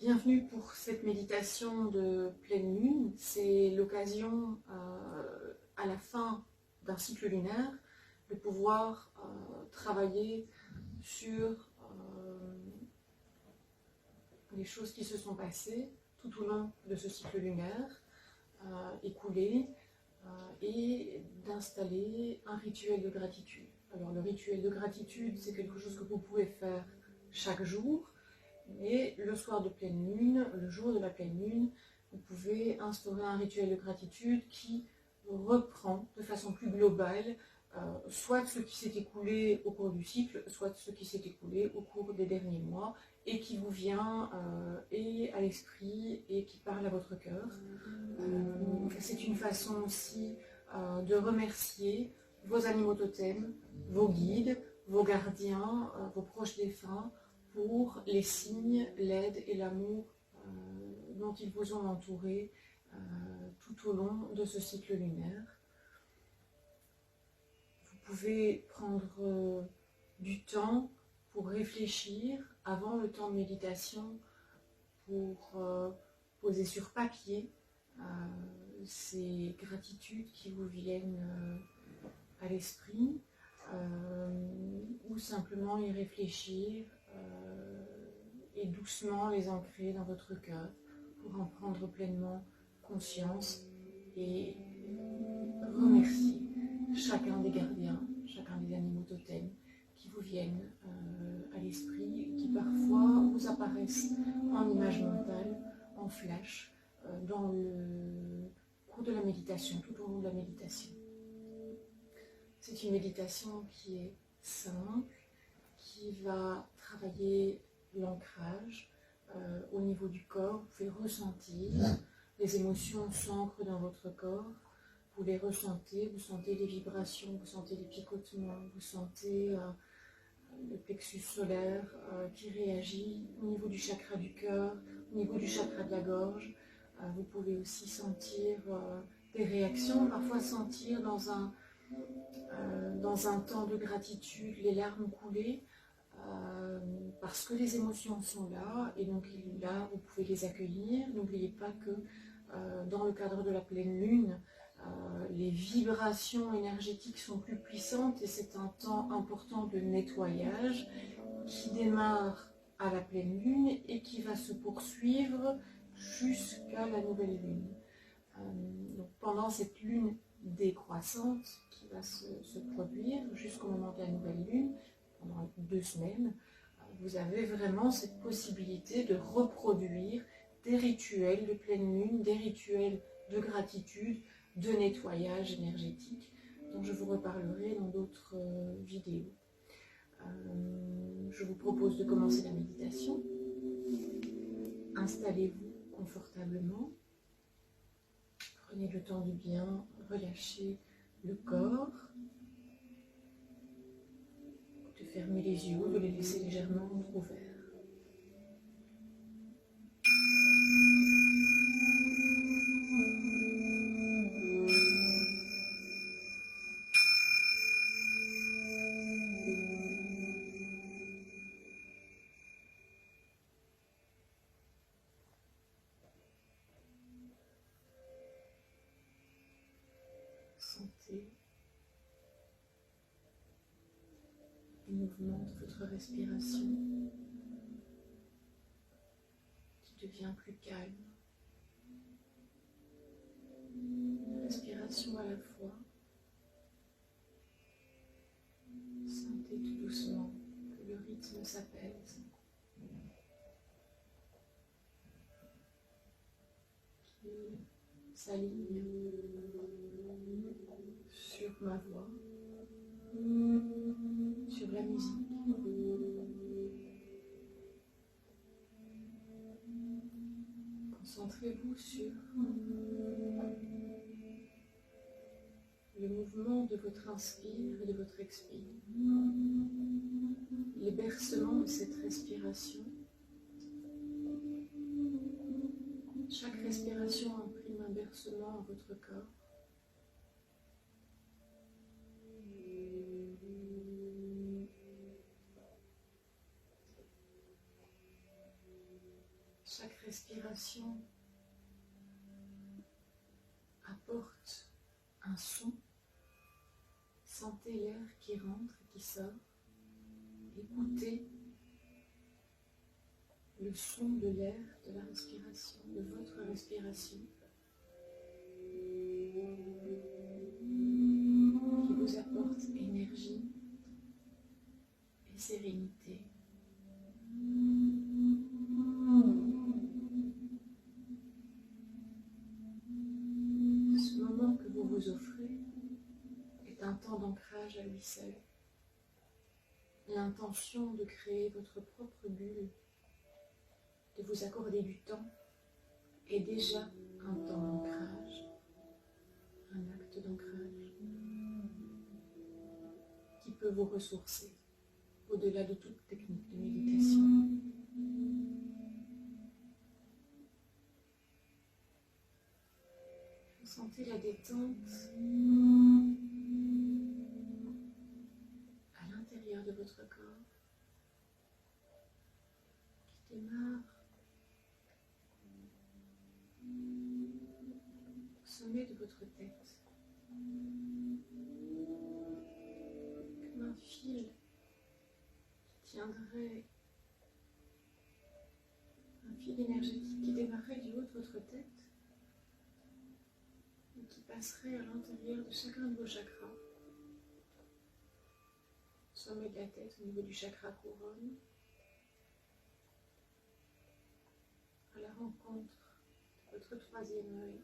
Bienvenue pour cette méditation de pleine lune. C'est l'occasion à la fin d'un cycle lunaire de pouvoir travailler sur les choses qui se sont passées tout au long de ce cycle lunaire écoulé et d'installer un rituel de gratitude. Alors le rituel de gratitude, c'est quelque chose que vous pouvez faire chaque jour. Et le soir de pleine lune, le jour de la pleine lune, vous pouvez instaurer un rituel de gratitude qui reprend de façon plus globale soit ce qui s'est écoulé au cours du cycle, soit ce qui s'est écoulé au cours des derniers mois et qui vous vient et à l'esprit et qui parle à votre cœur. C'est une façon aussi de remercier vos animaux totems, vos guides, vos gardiens, vos proches défunts, pour les signes, l'aide et l'amour dont ils vous ont entouré tout au long de ce cycle lunaire. Vous pouvez prendre du temps pour réfléchir avant le temps de méditation, pour poser sur papier ces gratitudes qui vous viennent à l'esprit, ou simplement y réfléchir et doucement les ancrer dans votre cœur pour en prendre pleinement conscience et remercier chacun des gardiens, chacun des animaux totems qui vous viennent à l'esprit et qui parfois vous apparaissent en image mentale, en flash, dans le cours de la méditation, tout au long de la méditation. C'est une méditation qui est simple, qui va travailler l'ancrage au niveau du corps. Vous pouvez ressentir, les émotions s'ancrent dans votre corps, vous les ressentez, vous sentez les vibrations, vous sentez les picotements, vous sentez le plexus solaire qui réagit au niveau du chakra du cœur, au niveau du chakra de la gorge. Vous pouvez aussi sentir des réactions, parfois sentir dans un temps de gratitude les larmes couler, parce que les émotions sont là, et donc là vous pouvez les accueillir. N'oubliez pas que dans le cadre de la pleine lune, les vibrations énergétiques sont plus puissantes et c'est un temps important de nettoyage qui démarre à la pleine lune et qui va se poursuivre jusqu'à la nouvelle lune. Donc pendant cette lune décroissante qui va se produire jusqu'au moment de la nouvelle lune, pendant 2 semaines, vous avez vraiment cette possibilité de reproduire des rituels de pleine lune, des rituels de gratitude, de nettoyage énergétique, dont je vous reparlerai dans d'autres vidéos. Je vous propose de commencer la méditation. Installez-vous confortablement. Prenez le temps de bien relâcher le corps, de fermer les yeux, de les laisser légèrement ouverts. Sentez le mouvement de votre respiration qui devient plus calme. Une respiration à la fois. Sentez tout doucement que le rythme s'apaise, qu'il s'aligne sur ma voix, sur la musique. Concentrez-vous sur le mouvement de votre inspire et de votre expire, les bercements de cette respiration. Chaque respiration imprime un bercement à votre corps. Chaque respiration apporte un son. Sentez l'air qui rentre et qui sort. Écoutez le son de l'air, de la respiration, de votre respiration, qui vous apporte énergie et sérénité. Ce moment que vous vous offrez est un temps d'ancrage à lui seul. L'intention de créer votre propre bulle, de vous accorder du temps, est déjà un temps d'ancrage, un acte d'ancrage qui peut vous ressourcer au-delà de toute technique de méditation. Sentez la détente à l'intérieur de votre corps qui démarre au sommet de votre tête, comme un fil qui tiendrait, un fil énergétique qui démarrerait du haut de votre tête et qui passerait à l'intérieur de chacun de vos chakras. Au sommet de la tête, au niveau du chakra couronne, à la rencontre de votre troisième œil,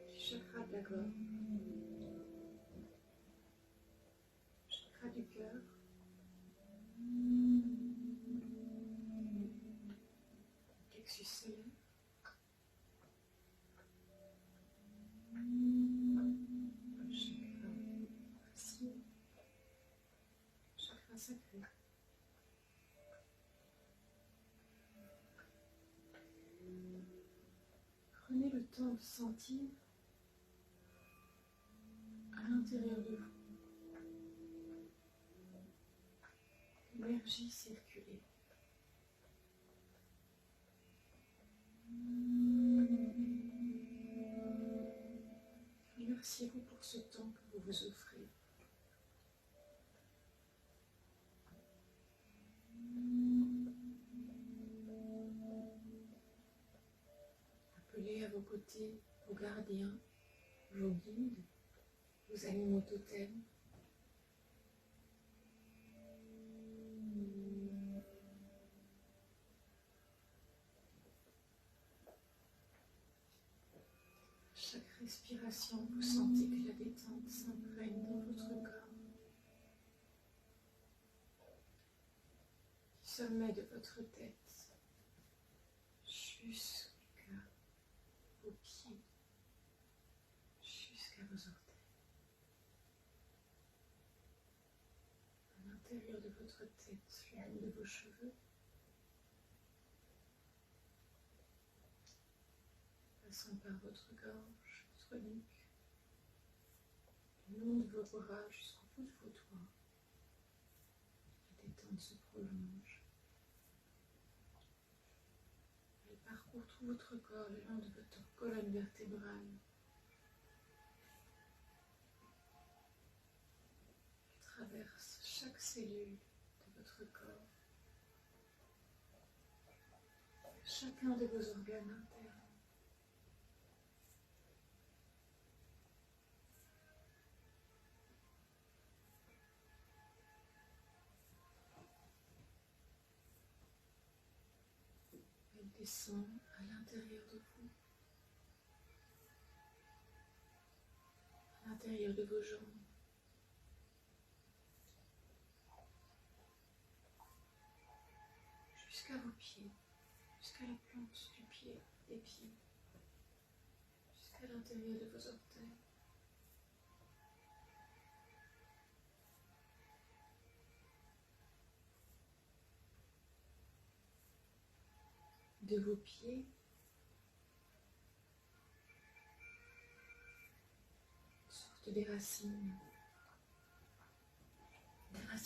du chakra de la gorge, chakra du cœur, plexus solaire, chakra racine, chakra sacré. Prenez le temps de sentir à l'intérieur de vous l'énergie circuler. Remerciez-vous pour ce temps que vous vous offrez. Appelez à vos côtés vos gardiens, vos guides, vos animaux totems. Chaque respiration, vous sentez que la détente s'imprègne dans votre corps. Du sommet de votre tête jusqu'à vos pieds, jusqu'à vos orteils. À l'intérieur de votre tête, le long de vos cheveux, passant par votre gorge, votre nuque, le long de vos bras jusqu'au bout de vos doigts. La détente se prolonge. Elle parcourt tout votre corps le long de votre colonne vertébrale. Elle traverse chaque cellule de votre corps, chacun de vos organes internes. Elle descend à l'intérieur de vous, à l'intérieur de vos jambes, jusqu'à vos pieds, jusqu'à la plante du pied, des pieds, jusqu'à l'intérieur de vos orteils. De vos pieds sortent des racines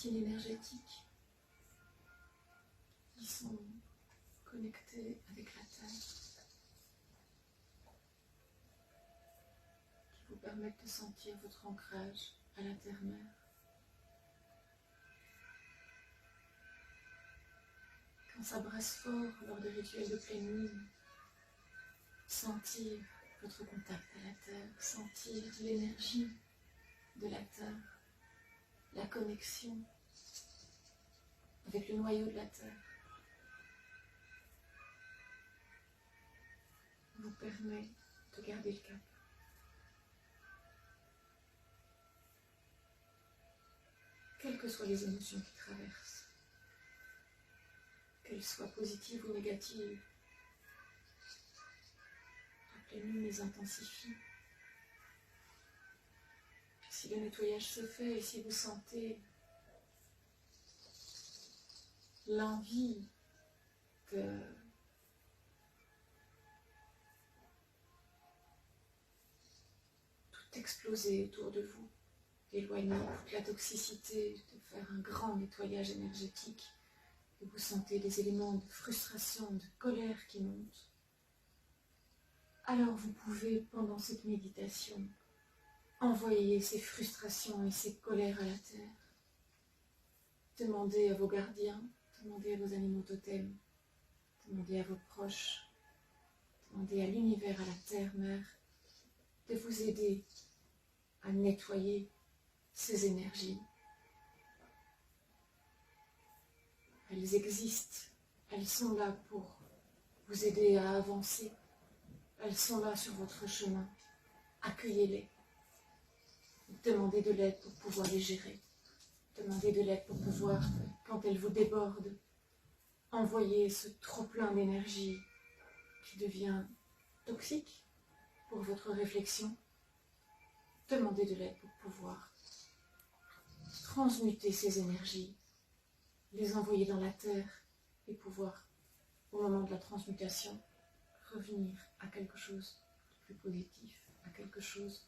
énergétiques qui sont connecter avec la terre, qui vous permettent de sentir votre ancrage à la terre-mère. Quand ça brasse fort lors des rituels de pleine lune, sentir votre contact à la terre, sentir l'énergie de la terre, la connexion avec le noyau de la terre, vous permet de garder le cap. Quelles que soient les émotions qui traversent, qu'elles soient positives ou négatives, la pleine lune les intensifie. Si le nettoyage se fait et si vous sentez l'envie de tout exploser autour de vous, d'éloigner toute la toxicité, de faire un grand nettoyage énergétique, et vous sentez des éléments de frustration, de colère qui montent, alors vous pouvez, pendant cette méditation, envoyer ces frustrations et ces colères à la terre. Demandez à vos gardiens, demandez à vos animaux totems, demandez à vos proches, demandez à l'univers, à la terre-mère, de vous aider à nettoyer ces énergies. Elles existent, elles sont là pour vous aider à avancer, elles sont là sur votre chemin. Accueillez-les, demandez de l'aide pour pouvoir les gérer, demandez de l'aide pour pouvoir, quand elles vous débordent, envoyer ce trop-plein d'énergie qui devient toxique pour votre réflexion. Demandez de l'aide pour pouvoir transmuter ces énergies, les envoyer dans la terre et pouvoir, au moment de la transmutation, revenir à quelque chose de plus positif, à quelque chose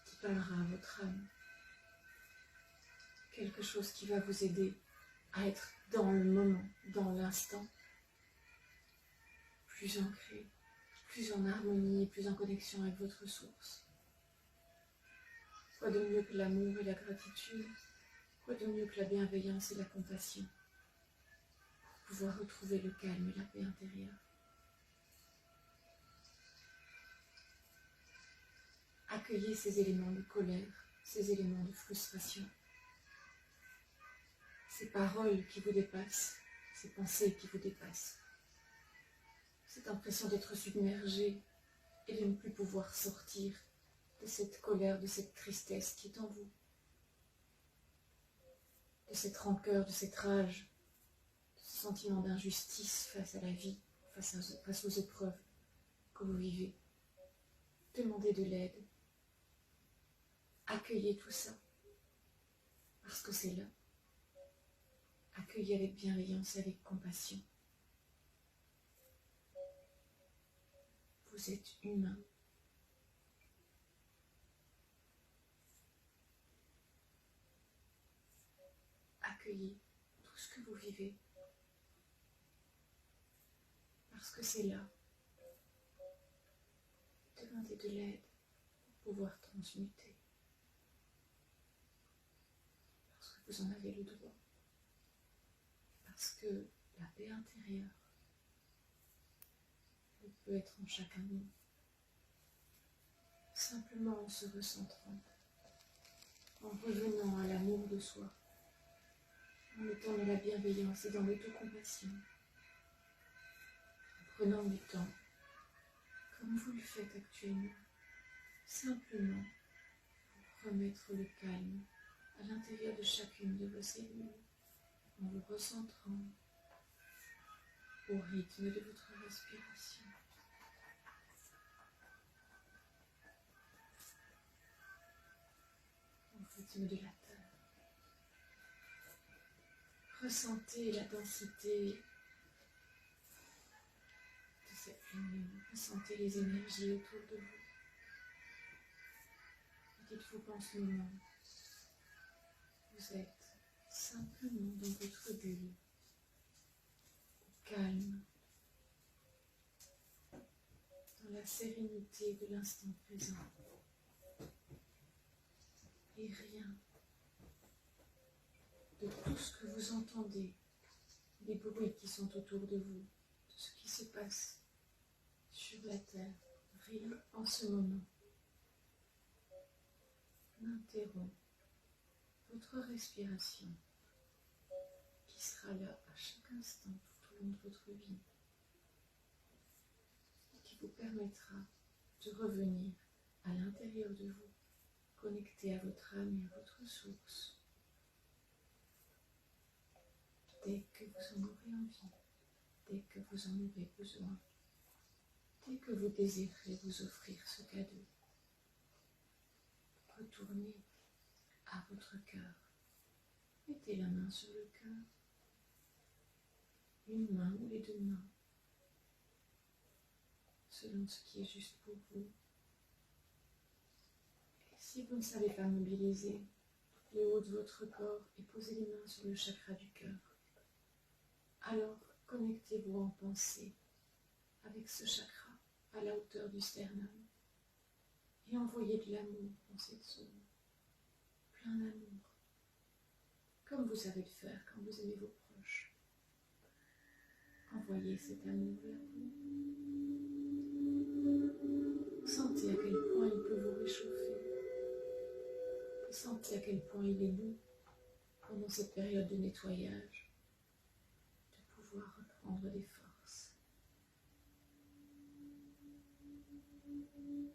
qui parlera à votre âme, quelque chose qui va vous aider à être dans le moment, dans l'instant, plus ancré, plus en harmonie, plus en connexion avec votre source. Quoi de mieux que l'amour et la gratitude? Quoi de mieux que la bienveillance et la compassion pour pouvoir retrouver le calme et la paix intérieure? Accueillez ces éléments de colère, ces éléments de frustration, ces paroles qui vous dépassent, ces pensées qui vous dépassent, cette impression d'être submergé et de ne plus pouvoir sortir de cette colère, de cette tristesse qui est en vous, de cette rancœur, de cette rage, de ce sentiment d'injustice face à la vie, face aux épreuves que vous vivez. Demandez de l'aide. Accueillez tout ça, parce que c'est là. Accueillez avec bienveillance et avec compassion. Vous êtes humain. Accueillez tout ce que vous vivez, parce que c'est là. Demandez de l'aide pour pouvoir transmuter, parce que vous en avez le droit, parce que la paix intérieure peut être en chacun de nous, simplement en se recentrant, en revenant à l'amour de soi, en étant dans la bienveillance et dans l'autocompassion, en prenant du temps, comme vous le faites actuellement, simplement pour remettre le calme à l'intérieur de chacune de vos cellules, en vous recentrant au rythme de votre respiration. Au rythme de la terre. Ressentez la densité de cette lumière. Ressentez les énergies autour de vous. Dites-vous qu'en ce moment, vous êtes 5 simplement dans votre bulle, au calme, dans la sérénité de l'instant présent. Et rien de tout ce que vous entendez, les bruits qui sont autour de vous, de ce qui se passe sur la terre, rien en ce moment n'interrompt votre respiration qui sera là à chaque instant tout au long de votre vie et qui vous permettra de revenir à l'intérieur de vous, connecté à votre âme et à votre source dès que vous en aurez envie, dès que vous en aurez besoin, dès que vous désirez vous offrir ce cadeau. Retournez à votre cœur. Mettez la main sur le cœur, une main ou les deux mains, selon ce qui est juste pour vous. Et si vous ne savez pas mobiliser le haut de votre corps et poser les mains sur le chakra du cœur, alors connectez-vous en pensée avec ce chakra à la hauteur du sternum et envoyez de l'amour dans cette zone, plein d'amour, comme vous savez le faire quand vous aimez vos proches. Envoyez cet amour vers vous. Sentez à quel point il peut vous réchauffer. Sentez à quel point il est doux pendant cette période de nettoyage, de pouvoir reprendre des forces.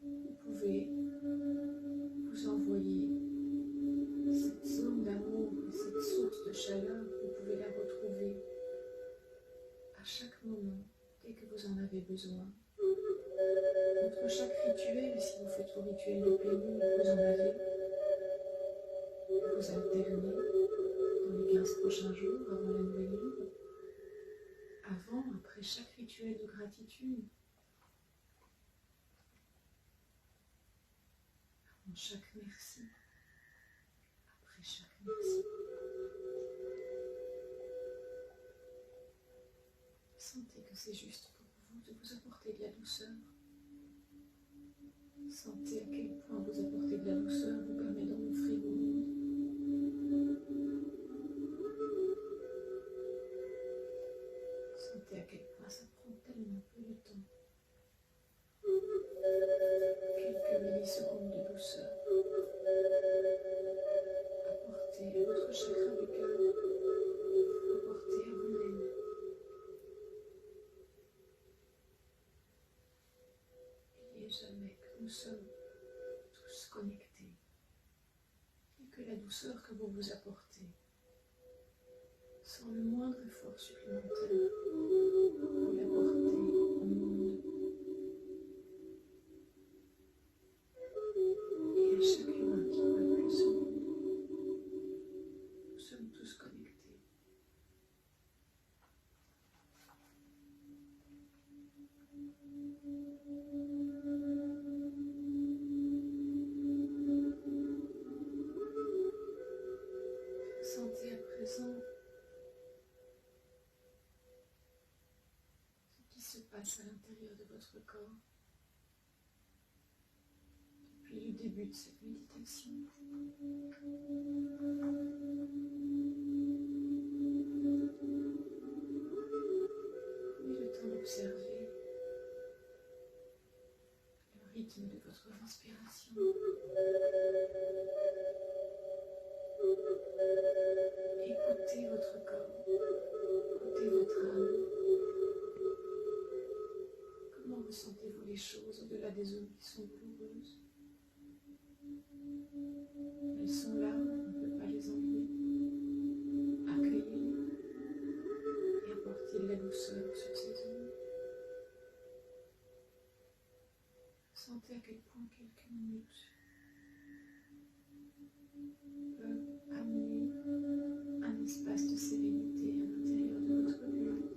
Vous pouvez vous envoyer cette zone d'amour, cette source de chaleur, vous pouvez la retrouver à chaque moment, dès que vous en avez besoin. Entre chaque rituel, si vous faites vos rituels de pleine lune, vous en avez, vous alternez dans les 15 prochains jours avant la nouvelle lune, avant, après chaque rituel de gratitude, avant chaque merci, après chaque merci. Sentez que c'est juste pour vous de vous apporter de la douceur. Sentez à quel point vous apporter de la douceur vous permet d'en offrir au monde. Sentez à quel point ça prend tellement peu de temps. Quelques millisecondes de douceur. Apportez à votre chakra du cœur. Apportez à vous-même. N'oubliez jamais que nous sommes tous connectés et que la douceur que vous vous apportez, sans le moindre effort supplémentaire, vous l'apportez au monde. Et à chaque humain qui peuple ce monde, nous sommes tous connectés. Sentez à présent ce qui se passe à l'intérieur de votre corps depuis le début de cette méditation. Prenez le temps d'observer le rythme de votre respiration. Écoutez votre corps, écoutez votre âme. Comment ressentez-vous les choses au-delà des zones qui sont douloureuses? Elles sont là, on ne peut pas les enlever. Accueillez-les et apportez de la douceur sur ces zones. Sentez à quel point quelques minutes peuvent amener un espace de sérénité à l'intérieur de votre bulle.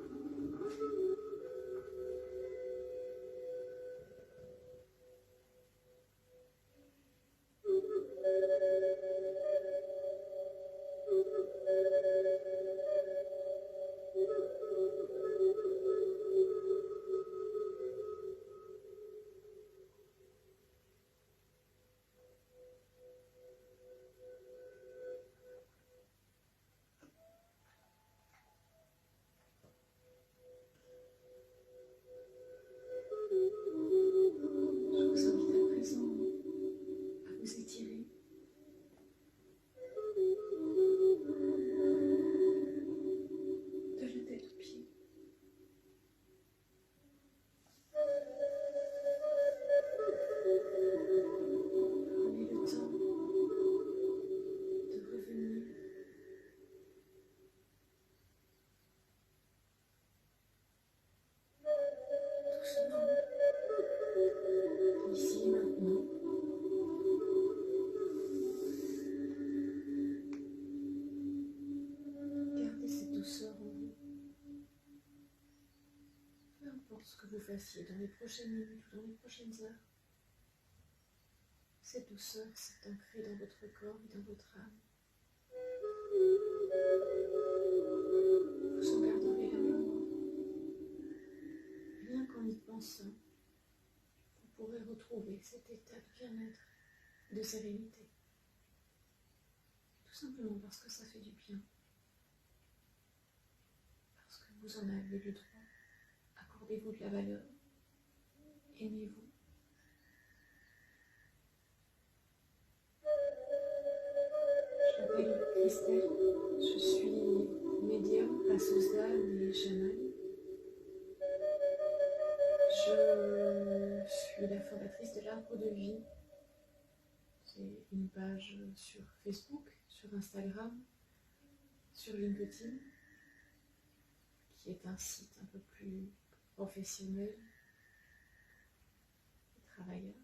vous fassiez dans les prochaines minutes ou dans les prochaines heures, cette douceur s'est ancrée dans votre corps et dans votre âme. Vous en garderez la mémoire. Rien qu'en y pensant, vous pourrez retrouver cet état de bien-être, de sérénité. Tout simplement parce que ça fait du bien. Parce que vous en avez le droit. Accordez-vous de la valeur. Aimez-vous. Je m'appelle Christelle. Je suis médium, passeuse d'âme et chamane. Je suis la fondatrice de l'Arbre de Vie. C'est une page sur Facebook, sur Instagram, sur LinkedIn, qui est un site un peu plus professionnel et travailleur.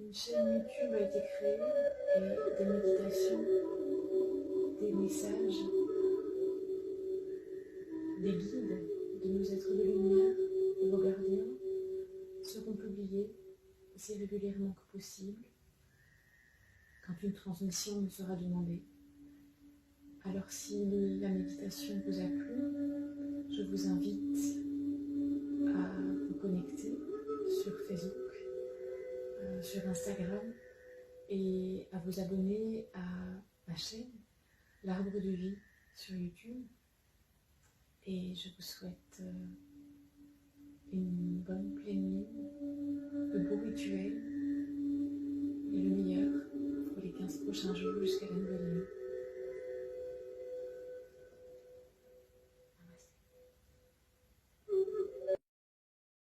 Une chaîne YouTube a été créée et des méditations, des messages, des guides de nos êtres de lumière, de vos gardiens, seront publiés aussi régulièrement que possible quand une transmission nous sera demandée. Alors si la méditation vous a plu, je vous invite à vous connecter sur Facebook, sur Instagram et à vous abonner à ma chaîne, l'Arbre de Vie sur YouTube. Et je vous souhaite une bonne pleine lune, de beaux rituels et le meilleur pour les 15 prochains jours jusqu'à la nouvelle lune.